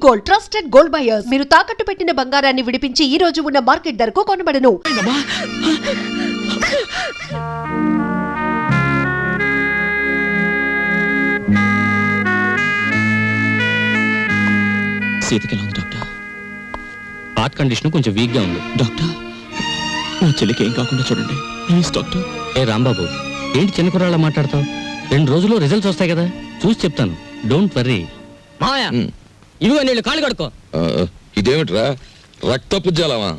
Gold, trusted gold buyers. మీరు తాకట్టు పెట్టిన బంగారాన్ని విడిపించి ఈ రోజు ఉన్న మార్కెట్ ధరకు కొనబడను. సీతకి ఎలా ఉంది డాక్టర్? హార్ట్ కండిషన్ కొంచెం వీక్ గా ఉంది. డాక్టర్, నా చెల్లికి ఏం కాకుండా చూడండి ప్లీజ్ డాక్టర్. ఏ రాంబాబు, ఏంటి చిన్న కుర్రాళ్ళ మాట్లాడతావు? 2 రోజుల్లో రిజల్ట్స్ వస్తాయి కదా, చూసి చెప్తాను. Don't worry. మావయ్య, ఇదిగో నీళ్ళు కాళ్ళు కడుక్కో. ఇదేమిట్రా, రక్తపు జలమా?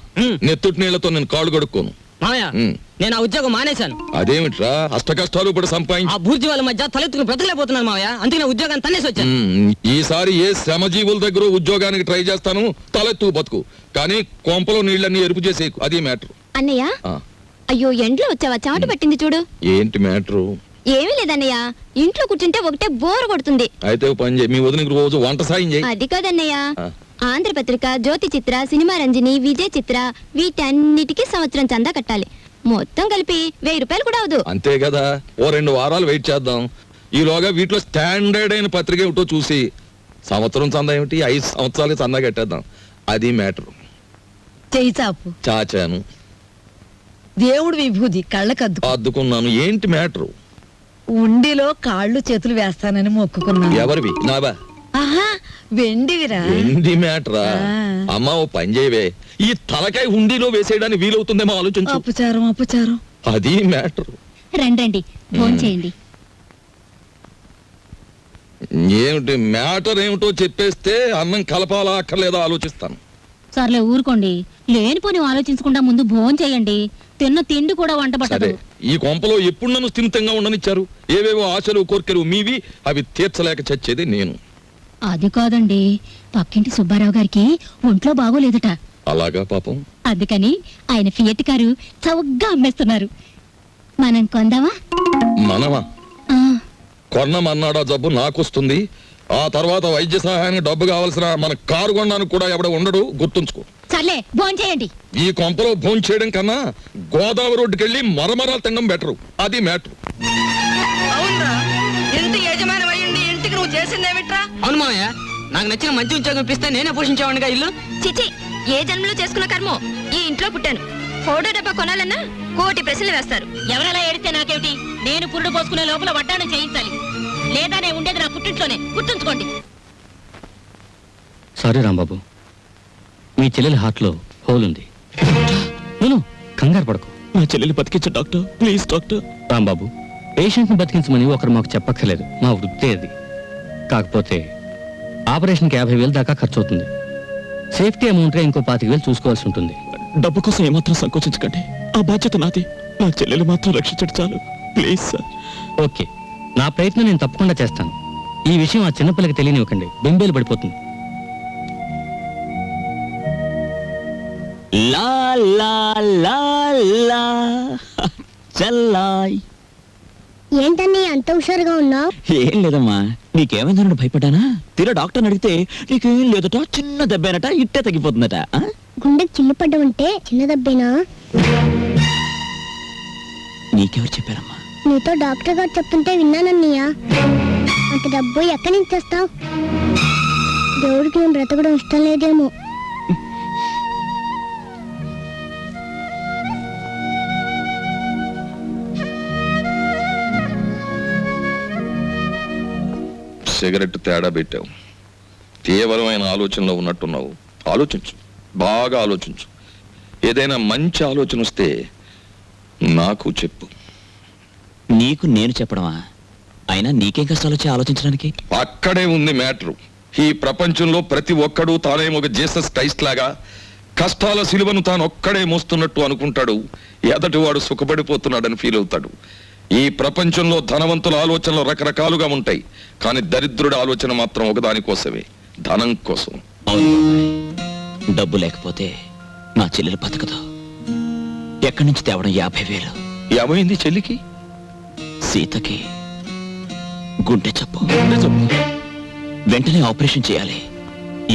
నెత్తుటి నీళ్లతో నేను కాళ్ళు కడుక్కోను. మావయ్య, నేను ఆ ఉద్యోగం మానేశాను. అదేమిట్రా, అష్ట కష్టాలు కూడా సంపాదించి ఆ బూర్జీ వాళ్ళ మధ్య తలెత్తుకుని బ్రతకలేకపోతున్నాను మావయ్య. అందుకే నా ఉద్యోగాన్ని తన్నేసి వచ్చాను. ఈసారి ఏ శ్రమజీవుల దగ్గర ఉద్యోగానికి ట్రై చేస్తాను, తలెత్తు బతుకు. కానీ కొంపలో నీళ్ళన్నీ ఎరుపు చేసేకు, అది మ్యాటర్. అన్నయ్య, అయ్యో ఎండ్లో వచ్చావా? చెమట పట్టింది చూడు. ఏంటి మ్యాటరు? ఏమీ లేదన్నయ్య, ఇంట్లో కూర్చుంటే ఒకటే బోర్ కొడుతుంది. అయితే పని చేయి, మీ వదినకి రోజు వంట సాయం చేయి. అది కాదన్నయ్య, ఆంధ్రపత్రిక, జ్యోతి చిత్ర, సినిమా రంజని, విజయ్ చిత్ర, వీటన్నిటికీ సంవత్సరం చందా కట్టాలి. మొత్తం కలిపి 1000 రూపాయలు కూడా అవదు. అంతే కదా, ఓ 2 వారాలు వెయిట్ చేద్దాం. ఈలోగా వీటిలో స్టాండర్డ్ అయిన పత్రిక ఏమిటో చూసి సంవత్సరం చందా ఏమిటి, 5 సంవత్సరాలు చందా కట్టేద్దాం. అది మ్యాటర్. చెయ్యి చాపు. చాచాను. దేవుడు విభూది కళ్ళకద్దు అద్దుకున్నాను. ఏంటి మ్యాటరు? ఉండిలో కాళ్ళు చేతులు వేస్తానని మొక్కుకున్నాను. ఎవరివి? నావా? ఆహా, వెండివిరా. ఏంటి మ్యాటరా? అమ్మా, ఓ పని చేయవే, ఈ తలకాయ హుండీలో వేసేయడానికి వీలవుతుందేమో ఆలోచించు. అపచారం అపచారం. అది మ్యాటర్. రండి భోంచేయండి. ఏమిటి మ్యాటర్ ఏమిటో చెప్పేస్తే అన్నం కలపాలా అక్కర్లేదా ఆలోచిస్తాను. సర్లే ఊరుకోండి, లేనిపోని ఆలోచించకుండా ముందు భోజనం చేయండి. తిన్న తిండి కూడా వంట పట్టదు. ఈ కొంపలో ఎప్పుడు నన్ను స్థిమితంగా ఉండనిచ్చారు? ఏవేవో ఆశలు కోర్కెలు మీవి, అవి తీర్చలేక చచ్చేది నేను. అది కాదండి, పక్కింటి సుబ్బారావు గారికి ఒంట్లో బాగోలేదట. అలాగా పాపం. అందుకని ఆయన ఫియట్ కారు చౌకగా అమ్మేస్తున్నారు. మనం కొందామా? మనమా? కొన్నమన్నాడా జబ్బు నాకొస్తుంది. ఆ తర్వాత వైద్య సహాయానికి డబ్బు కావాల్సిన మన కారు కొనడానికి కూడా ఎవడ ఉండడు, గుర్తుంచుకో. సర్లే భోజనం చేయండి. ఈ కొంపలో భోజనం చేయడం కన్నా గోదావరి రోడ్డుకెళ్ళి మరమరాలు తినడం బెటరు. అది మ్యాటర్. అవునరా, ఎంత యజమాని అయ్యండి ఇంటికి నువ్వు చేసిందేమిట్రా? అవును మావయ్య, నాకు నచ్చిన మంచి ఉద్యోగం ఇప్పిస్తే నేనే పోషించేవాడిగా ఇల్లు. చిచి, ఏ జన్మలో చేసుకున్న కర్మో, ఈ ఇంట్లో పుట్టాను. ఫోటో డబ్బా కొనాలన్నా 1,000 ప్రశ్నలు వేస్తారు. ఎవరెలా ఏడితే నాకేమిటి? నేను పురుడు పోసుకునే లోపల వడ్డాణం చేయించాలి. లేదా నేను ఉండేది నా పుట్టింట్లోనే, గుర్తుంచుకోండి. సారీ రాంబాబు, మీ చెల్లెలి హార్ట్ లో హోల్ ఉంది. నేను కంగారు పడకు. నా చెల్లెలు బతికించు doctor, please doctor. Rambabu, patient ని బతికించమని ఒకరు మాకు చెప్పక్కర్లేదు, మా వృత్తే అది. కాకపోతే ఆపరేషన్కి 50,000 దాకా ఖర్చు అవుతుంది. సేఫ్టీ అమౌంట్ గా ఇంకో 25,000 చూసుకోవాల్సి ఉంటుంది. డబ్బు కోసం ఏమాత్రం సంకోచించకండి, ఆ బాధ్యత నాది. నా చెల్లెలు మాత్రం రక్షించడు చాలు, ప్లీజ్ సార్. ఓకే, నా ప్రయత్నం నేను తప్పకుండా చేస్తాను. ఈ విషయం ఆ చిన్నపిల్లకి తెలియనివ్వకండి, బెంబేలు పడిపోతుంది. లా లా లా లా చల్లాయ్. ఏంటని అంత హుషారుగా ఉన్నావు? ఏం లేదమ్మా, నీకేమైందన్న భయపడ్డానా? తీరా డాక్టర్ని అడిగితే నీకేం లేదట, చిన్న దెబ్బేనట, ఇట్టే తగ్గిపోతుందట. గుండెకి చిల్లు పడ్డమంటే చిన్న దెబ్బేనా? నీకెవరు చెప్పారమ్మా? నీతో డాక్టర్ గారు చెప్తుంటే విన్నానన్నయ్య. అంత డబ్బు ఎక్కడి నుంచి తెస్తావు? దేవుడికి నేను బ్రతకడం ఇష్టం లేదేమో. సిగరెట్ తేడా పెట్టావు. తీవ్రమైన ఆలోచనలో ఉన్నట్టున్నావు. ఆలోచించు, బాగా ఆలోచించు. ఏదైనా మంచి ఆలోచన వస్తే నాకు చెప్పు. నీకు నేను చెప్పడమా? అయినా నీకేం కష్టాలు వచ్చి ఆలోచించడానికి? అక్కడే ఉంది మ్యాటరు. ఈ ప్రపంచంలో ప్రతి ఒక్కడూ తానేమో ఒక జీసస్ క్రైస్ట్ లాగా కష్టాల సిలువను తాను ఒక్కడే మోస్తున్నట్టు అనుకుంటాడు. ఎదటివాడు సుఖపడిపోతున్నాడని ఫీల్ అవుతాడు. ఈ ప్రపంచంలో ధనవంతుల ఆలోచనలు రకరకాలుగా ఉంటాయి, కానీ దరిద్రుడి ఆలోచన మాత్రం ఒకదానికోసమే, ధనం కోసం. డబ్బు లేకపోతే నా చెల్లెలు బతకదు. ఎక్కడి నుంచి తేవడం? 50,000. ఏమైంది చెల్లికి? సీతకి గుండె జబ్బు. వెంటనే ఆపరేషన్ చేయాలి.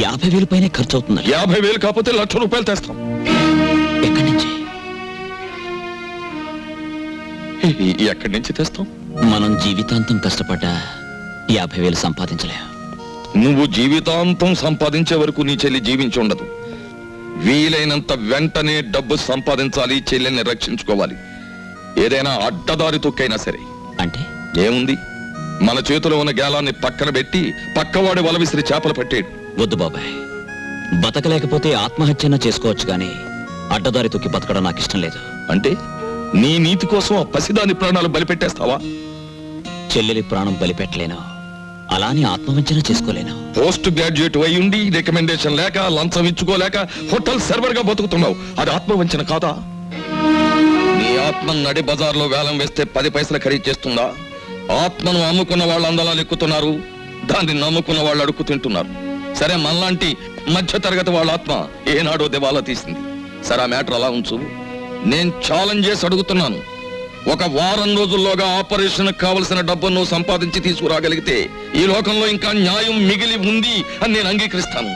50,000 పైనే ఖర్చు అవుతుంది. 50,000 కాకపోతే 1,00,000 రూపాయలు తెస్తాం. ఎక్కడి నుంచి? ఎక్కడి నుంచి తెస్తాం? మనం జీవితాంతం కష్టపడ్డా 50,000 సంపాదించలేం. నువ్వు జీవితాంతం సంపాదించే వరకు నీ చెల్లి జీవించి ఉండదు. వీలైనంత వెంటనే డబ్బు సంపాదించాలి, చెల్లెల్ని రక్షించుకోవాలి. ఏదైనా అడ్డదారి తొక్కైనా సరే. అంటే ఏముంది, మన చేతిలో ఉన్న గేలాన్ని పక్కన పెట్టి పక్కవాడి వల విసిరి చేపలు పట్టేడు. వద్దు బాబాయ్, బతకలేకపోతే ఆత్మహత్యన చేసుకోవచ్చు గాని అడ్డదారి తొక్కి బతకడం నాకు ఇష్టం లేదు. అంటే నీ నీతి కోసం ఆ పసిదాని ప్రాణాలు బలిపెట్టేస్తావా? చెల్లెలి ప్రాణం బలిపెట్టలేను, అలాని ఆత్మవంచన చేసుకోలేను. పోస్ట్ గ్రాడ్యుయేట్ అయ్యుండి రికమెండేషన్ లేక లంచం ఇచ్చుకోలేక హోటల్ సర్వర్ గా బతుకుతున్నావు. అది ఆత్మవంచన కాదా? నీ ఆత్మ నడి బజార్లో వేలం వేస్తే 10 పైసలు ఖరీదు చేస్తుందా? ఆత్మను అమ్ముకున్న వాళ్ళు అందలాలు ఎక్కుతున్నారు, దాన్ని నమ్ముకున్న వాళ్ళు అడుక్కు తింటున్నారు. సరే, మనలాంటి మధ్య తరగతి వాళ్ళ ఆత్మ ఏనాడో దివాలా తీసింది. సరే, ఆ మ్యాటర్ అలా ఉంచు. నేను ఛాలెంజ్ చేసి అడుగుతున్నాను. ఒక వారం రోజుల్లోగా ఆపరేషన్ కావలసిన డబ్బును సంపాదించి తీసుకురాగలిగితే ఈ లోకంలో ఇంకా న్యాయం మిగిలి ఉంది అని నేను అంగీకరిస్తాను.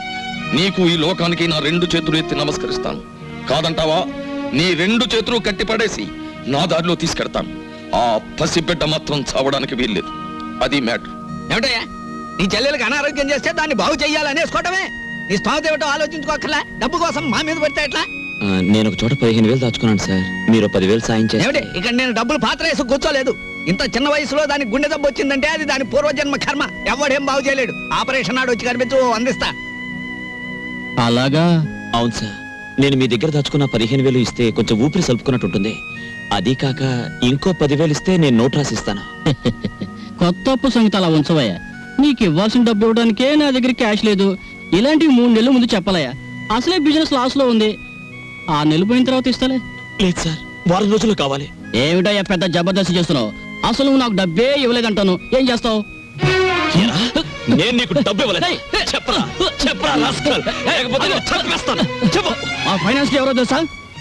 నీకు, ఈ లోకానికి నా 2 చేతులు ఎత్తి నమస్కరిస్తాను. కాదంటావా? నీ 2 చేతులు కట్టిపడేసి నా దారిలో తీసుకెడతాను. ఆ పసిబిడ్డ మాత్రం చావడానికి వీల్లేదు. అది మ్యాటర్. ఏమిటయ్యా, నీ చెల్లెలకు అనారోగ్యం చేస్తే దాన్ని బాగు చెయ్యాలనేసుకోవటమే. నీ స్థానం ఏమిటో ఆలోచించుకోకర్లా. డబ్బు కోసం మా మీద పడితే ఎట్లా? నేను ఒక చోట 15,000 దాచుకున్నాను సార్, మీరు 10,000 సాయం ఏమిటి, చేయండి. ఇక్కడ నేను డబ్బులు పాత్ర వేసి కూర్చోలేదు. ఇంత చిన్న వయసులో దానికి గుండె దెబ్బ వచ్చిందంటే అది దాని పూర్వజన్మ కర్మ. ఎవడేం బాగు చేయలేడు. ఆపరేషన్ నాడు వచ్చి కనిపించు, అందిస్తా. అలాగా? అవును సార్, నేను మీ దగ్గర దాచుకున్న 15,000 ఇస్తే కొంచెం ఊపిరి సలుపుకున్నట్టు ఉంటుంది. అది కాక ఇంకో 10,000 ఇస్తే నేను నోట్ రాసిస్తాను. కొత్త అప్పు సంగతి అలా ఉంచవయ్యా. నీకు ఇవ్వాల్సిన డబ్బు ఇవ్వడానికే నా దగ్గర క్యాష్ లేదు. ఇలాంటివి 3 నెలల ముందు చెప్పాలయ్యా. అసలే బిజినెస్ లాస్ లో ఉంది. 6 నెలలు పోయిన తర్వాత ఇస్తాలే. లేదు సార్, వారం రోజులు కావాలి. ఏమిటయ్యా పెద్ద జబర్దస్త్ చేస్తున్నావు? అసలు నువ్వు నాకు డబ్బే ఇవ్వలేదంటాను, ఏం చేస్తావు? నేను నీకు డబ్బు ఇవ్వలేదు. చెప్పరా చెప్పరా రాస్కల్, లేకపోతే నేను చంపేస్తాను. చెప్పు. ఆ ఫైనాన్స్ ఎవరో తెలుసా?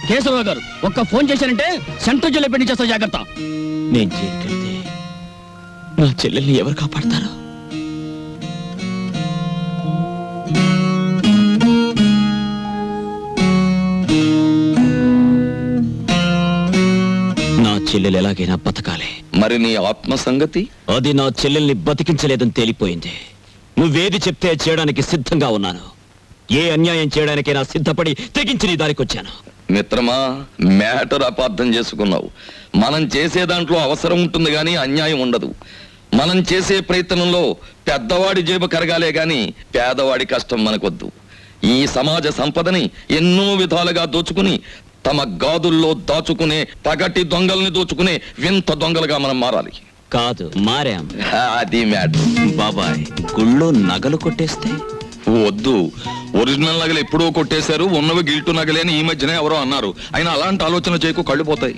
కేశవరావు గారు. ఒక్క ఫోన్ చేశారంటే సెంట్రల్ జైల్లో పెట్టి చేస్తా, జాగ్రత్త. నేను చేయగలిగితే నా చెల్లెల్ని ఎవరు కాపాడతారు? నా చెల్లెలు ఎలాగైనా బతకాలి. మరి నీ ఆత్మ సంగతి? అది నా చెల్లెల్ని బతికించలేదని తేలిపోయింది. నువ్వేది చెప్తే చేయడానికి సిద్ధంగా ఉన్నాను. ఏ అన్యాయం చేయడానికైనా సిద్ధపడి తెగించి నీ దారికొచ్చాను. మిత్రమా, మ్యాటర్ అపార్థం చేసుకున్నావు. మనం చేసే దాంట్లో అవసరం ఉంటుంది గాని అన్యాయం ఉండదు. మనం చేసే ప్రయత్నంలో పెద్దవాడి జేబు కరగాలే గాని పేదవాడి కష్టం మనకొద్దు. ఈ సమాజ సంపదని ఎన్నో విధాలుగా దోచుకుని తమ గాదుల్లో దాచుకునే పగటి దొంగల్ని దోచుకునే వింత దొంగలుగా మనం మారాలి. కాదు, మారాం. అది మ్యాటర్. బాబాయ్, గుళ్ళో నగలు కొట్టేస్తే వద్దు. ఒరిజినల్ నగలు ఎప్పుడో కొట్టేశారు, ఉన్నవి గిల్టు నగలే అని ఈ మధ్యనే ఎవరో అన్నారు. అయినా అలాంటి ఆలోచన చేయకు, కళ్ళు పోతాయి.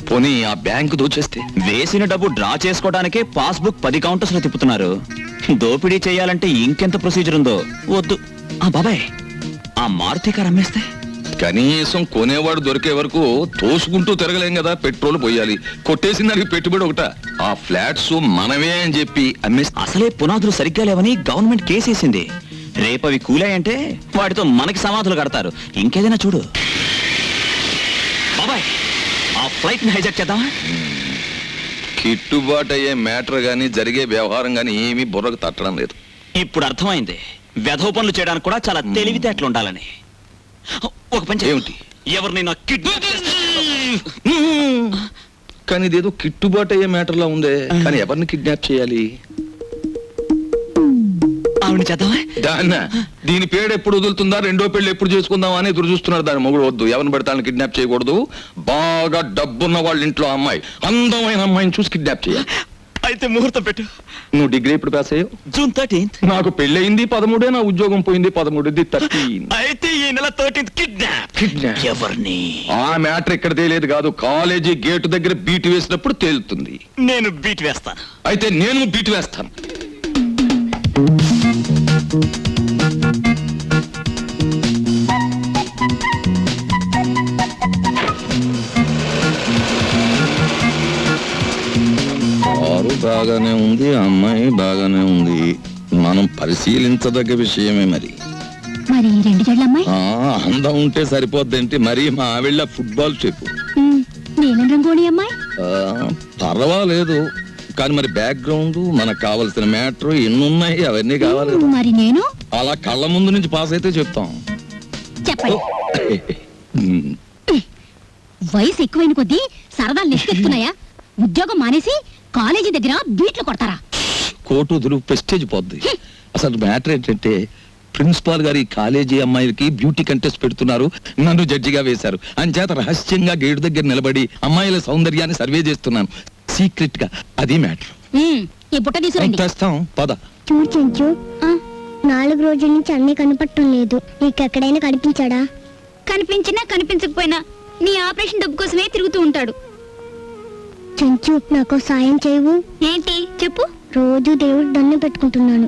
పోనీ ఆ బ్యాంకు దోచేస్తే? వేసిన డబ్బు డ్రా చేసుకోవడానికే పాస్బుక్ 10 కౌంటర్స్ లో తిప్పుతున్నారు. దోపిడీ చేయాలంటే ఇంకెంత ప్రొసీజర్ ఉందో. వద్దు. బాబాయ్, ఆ మారుతి కారు అమ్మేస్తే? కనీసం కొనేవాడు దొరికే వరకు తోసుకుంటూ తిరగలేం కదా, పెట్రోల్ పోయాలి. కొట్టేసిన దానికి పెట్టుబడి ఒకట. ఆ ఫ్లాట్స్ మనవే అని చెప్పి అమ్మేస్తే? అసలే పునాదులు సరిగ్గా లేవని గవర్నమెంట్ కేసేసింది. రేపవి కూలాయంటే వాటితో మనకి సమాధులు కడతారు. ఇంకేదైనా చూడు. బాబాయ్, ఆ ఫ్లైట్ ని హైజాక్ చేద్దామా? కిట్టుబాటు అయ్యే మ్యాటర్ గాని జరిగే వ్యవహారం గాని ఏమీ బుర్రకు తట్టడం లేదు. ఇప్పుడు అర్థమైంది, వెధవ పనులు చేయడానికి కూడా చాలా తెలివితేటలు ఉండాలని. ఒక పని చేయి. ఏమిటి? ఎవరినైనా కిడ్నాప్ కానీ ఇదేదో కిట్టుబాటు అయ్యే మ్యాటర్ లా ఉందే. కానీ ఎవరిని కిడ్నాప్ చేయాలి? ఆవిడ చేద్దామా? దాన్న దీని పేరు ఎప్పుడు వదులుతుందా, రెండో పెళ్లి ఎప్పుడు చేసుకుందాం అని ఎదురు చూస్తున్నారు. దాని మొగుడు వద్దు, ఎవరిని పెడతాను కిడ్నాప్ చేయకూడదు. బాగా డబ్బున్న వాళ్ళ ఇంట్లో అమ్మాయి, అందమైన అమ్మాయిని చూసి కిడ్నాప్ చేయాలి. అయితే ముహూర్తం పెట్టు. నువ్వు డిగ్రీ ఎప్పుడు పాస్ అయ్యావు? June 13th. నాకు పెళ్ళయింది 13, నా ఉద్యోగం పోయింది 13, 13. అయితే ఈ నెల 13th కిడ్నాప్. ఎవరిని? ఆ మ్యాటర్ ఇక్కడ తేలేదు కాదు, కాలేజీ గేటు దగ్గర బీట్ వేసినప్పుడు తేలుతుంది. నేను బీట్ వేస్తాను. అయితే నేను బీట్ వేస్తాను. కారు బాగానే ఉంది, అమ్మాయి బాగానే ఉంది. మనం పరిశీలించదగ్గ విషయమే. మరి మరి 2 జడ్లమ్మాయి అందం ఉంటే సరిపోద్దేంటి? మరి మా ఆవిళ్ళ ఫుట్బాల్ చెప్పు. నీలం రంగోణి అమ్మాయి పర్వాలేదు, కానీ మరి బ్యాక్గ్రౌండ్ మనకు కావాల్సిన మ్యాటర్ ఎన్ని ఉన్నాయి అవన్నీ కావాలి కదా. మరి నేను అలా కళ్ళ ముందు నుంచి పాస్ అయితే చెప్తాం. చెప్పండి. ఉమ్, వయసు ఎక్కువైన కొద్దీ సరదాలు నెక్కెత్తున్నాయా? ఉద్యోగం మానేసి కాలేజీ దగ్గర బీట్లు కొడతారా? కోటు వదులు ప్రెస్టేజ్ పోద్ది. అసలు మ్యాటర్ ఏంటంటే ప్రిన్సిపాల్ గారు ఈ కాలేజీ అమ్మాయిలకి బ్యూటీ కంటెస్ట్ పెడుతున్నారు, నన్ను జడ్జిగా వేశారు. అంచేత రహస్యంగా గేటు దగ్గర నిలబడి అమ్మాయిల సౌందర్యాన్ని సర్వే చేస్తున్నాను సీక్రెట్ గా. అది మ్యాటర్. ఈ బుట్ట తీసుకురండి. తెస్తాం పద. చూడు చెంచు, 4 రోజుల నుంచి అన్నీ కనపడటం లేదు. నీకెక్కడైనా కనిపించాడా? కనిపించినా కనిపించకపోయినా నీ ఆపరేషన్ డబ్బు కోసమే తిరుగుతూ ఉంటాడు. చెంచు, నాకు సాయం చేయవు? ఏంటి చెప్పు. రోజు దేవుడు దండం పెట్టుకుంటున్నాను.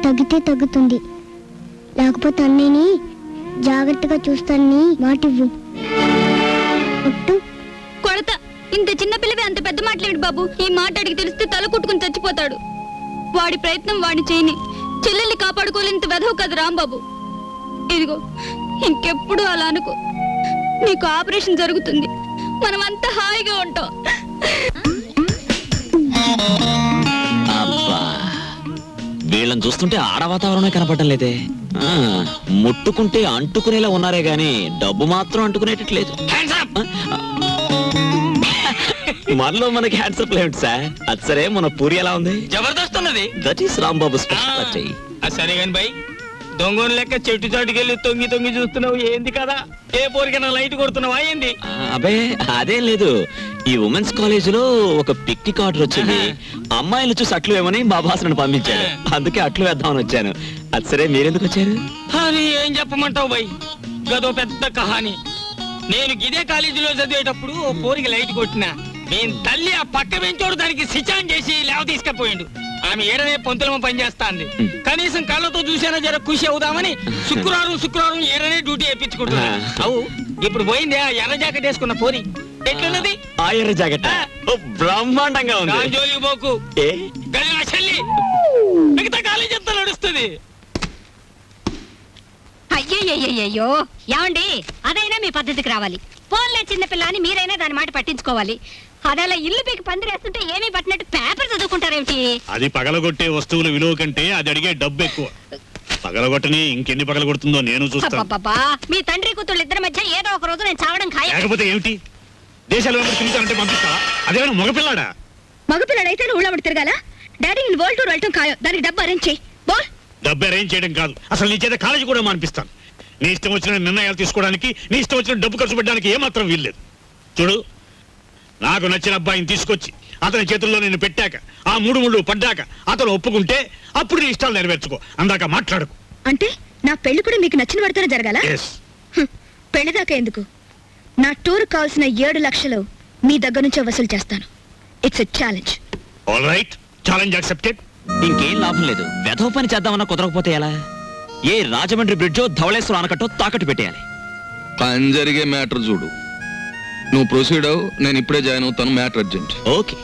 తగ్గితే తగ్గుతుంది, లేకపోతే అన్నయ్యని జాగ్రత్తగా చూస్తానని మాటివ్వు. ఒట్టు. కొడత. ఇంత చిన్న పిల్లవి అంత పెద్ద మాటలేమిటి బాబు? ఈ మాట అడిగి తెలిస్తే తల కుట్టుకుని చచ్చిపోతాడు. వాడి ప్రయత్నం వాడిని చేయని. చెల్లెల్ని కాపాడుకోలేంత వెధవు కదా రాంబాబు. ఇదిగో ఇంకెప్పుడు అలా అనుకో. నీకు ఆపరేషన్ జరుగుతుంది, మనం అంతా హాయిగా ఉంటాం. అబ్బా వీళ్ళని చూస్తుంటే ఆడ వాతావరణమే కనపడటం లేదే. ఆ, ముట్టుకుంటే అంటుకునేలా ఉన్నారే గాని డబ్బు మాత్రం అంటుకునేటట్లేదు. మనలో మనకి హ్యాండ్సప్ లేదు సార్. అది సరే, మన పూరి ఎలా ఉంది? జబర్దస్త్ ఉన్నది. That is Rambabu speciality. సరే కాని బై, దొంగను లెక్క చెట్టు చాటుకెళ్ళి తొంగి తొంగి చూస్తున్నావు ఏంది కదా? ఏ పోరికైనా లైట్ కొడుతున్నావా ఏంది? అబే అదేం లేదు. ఈ ఉమెన్స్ కాలేజ్ లో ఒక పిక్నిక్ ఆర్డర్ వచ్చింది. అమ్మాయిలు చూసి అట్లు వేమని మా బాసను పంపించాడు. అందుకే అట్లు వేద్దామని వచ్చాను. అది సరే, మీరెందుకు వచ్చారు? అది ఏం చెప్పమంటావు బై, గదో పెద్ద కహాని. నేను గిదే కాలేజీలో చదివేటప్పుడు ఓ పోరికి లైట్ కొట్టినా. నేను తల్లి ఆ పక్క వెంచోడు దానికి సిచాన్ చేసి లేవ తీసుకపోయిండు. ఆమె ఏడనే పొంతులమ పనిచేస్తాంది. కనీసం కళ్ళతో చూసేనా జర ఖుషి అవుదామని శుక్రవారం ఏడనే డ్యూటీ వేయించుకుంటున్నా. అవు ఇప్పుడు పోయింది ఆ ఎర్ర జాకెట్ వేసుకున్న పోరి. ఎట్లున్నది ఆ ఎర్ర జాకెట్ బ్రహ్మాండంగా ఉంది. జోలికి పోకు, ఏ గది నా చెల్లి. మిగతా కాలేజీ అంతా నడుస్తుంది. అయ్యయ్యో ఏమండి, అదైనా మీ పద్ధతికి రావాలి. ఫోన్లే చిన్నపిల్ల అని మీరైనా దాని మాట పట్టించుకోవాలి. అదలా ఇల్లు పీకి పందిరేస్తుంటే ఏమీ పట్టినట్టు పేపర్ చదువుకుంటారేమిటి? అది పగలగొట్టే వస్తువుల విలువ కంటే అది అడిగే డబ్బు ఎక్కువ. పగలగొట్టని ఇంకెన్ని పగలగొడుతుందో నేను చూస్తాను. అబ్బబ్బబ్బా, మీ తండ్రి కూతుళ్ళు ఇద్దరి మధ్య ఏదో ఒక రోజు నేను చావడం ఖాయం. లేకపోతే ఏమిటి? దేశాలు వెంబడి తిరుగుతానంటే పంపిస్తావా? అదేమైనా మగపిల్లాడా? మగపిల్లడైతే నువ్వు ఊళ్ళబడి తిరగాల? డాడీ నేను వరల్డ్ టూర్ వెళ్ళటం ఖాయం. దానికి డబ్బు అరేంజ్ చేయి. బోల్. డబ్బు అరేంజ్ చేయడం కాదు, అసలు నీ చేత కాలేజీ కూడా మానిపిస్తాను. నీ ఇష్టం వచ్చిన నిర్ణయాలు తీసుకోవడానికి, నీ ఇష్టం వచ్చిన డబ్బు ఖర్చు పెట్టడానికి ఏమాత్రం వీల్లేదు. చూడు, నాకు నచ్చిన అబ్బాయిని తీసుకొచ్చి అతని చేతుల్లో నేను పెట్టాక, ఆ 3 ముళ్ళు పడ్డాక అతను ఒప్పుకుంటే అప్పుడు నీ ఇష్టాలు నెరవేర్చుకో. అందాక మాట్లాడుకో. అంటే నా పెళ్లి కూడా మీకు నచ్చిన పడితేనే జరగాల? Yes. పెళ్లి దాకా ఎందుకు? నా టూర్ కావాల్సిన 7 లక్షలు మీ దగ్గర నుంచి వసూలు చేస్తాను. It's a challenge. All right, challenge accepted. ఇంకేం లాభం లేదు. వెధవ పని చేద్దామన్నా కుదరకపోతే ఎలా? ఏ రాజమండ్రి బ్రిడ్జో ధవళేశ్వరం ఆనకట్టో తాకట్టు పెట్టేయాలి. పని జరిగే మ్యాటర్ చూడు. నువ్వు ప్రొసీడ్ అవు, నేను ఇప్పుడే జాయిన్ అవుతాను. Matter urgent. ఓకే.